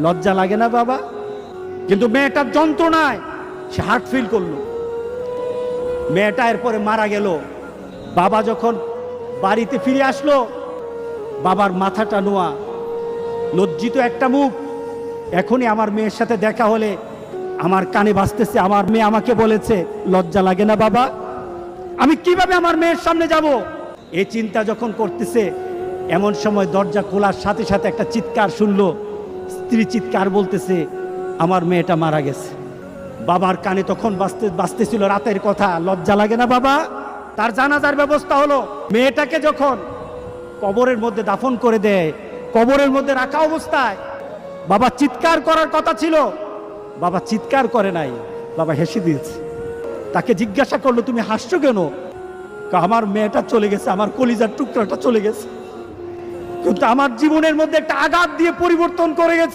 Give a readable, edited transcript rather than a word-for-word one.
লজ্জা লাগে না বাবা? কিন্তু মেয়েটার যন্ত্রণায় সে হার্ট ফিল করলো। মেয়েটা এরপরে মারা গেল। বাবা যখন বাড়িতে ফিরে আসলো, বাবার মাথাটা নোয়া, লজ্জিত একটা মুখ। এখনই আমার মেয়ের সাথে দেখা হলে আমার কানে বাজতেছে, আমার মেয়ে আমাকে বলেছে, লজ্জা লাগে না বাবা? আমি কিভাবে আমার মেয়ের সামনে যাব? এই চিন্তা যখন করতেছে, এমন সময় দরজা খোলার সাথে সাথে একটা চিৎকার শুনলো। স্ত্রী চিৎকার বলতেছে, আমার মেয়েটা মারা গেছে। বাবার কানে তখন বাজতেছিল রাতের কথা, লজ্জা লাগে না বাবা? তার জানাজার ব্যবস্থা হলো। মেয়েটাকে যখন কবরের মধ্যে দাফন করে দেয়, কবরের মধ্যে রাখা অবস্থায় বাবা চিৎকার করার কথা ছিল, বাবা চিৎকার করে নাই, বাবা হেসে দিয়েছে। তাকে জিজ্ঞাসা করলো, তুমি হাসছো কেন? আমার মেয়েটা চলে গেছে, আমার কলিজার টুকরাটা চলে গেছে, কিন্তু আমার জীবনের মধ্যে একটা আঘাত দিয়ে পরিবর্তন করে গেছে।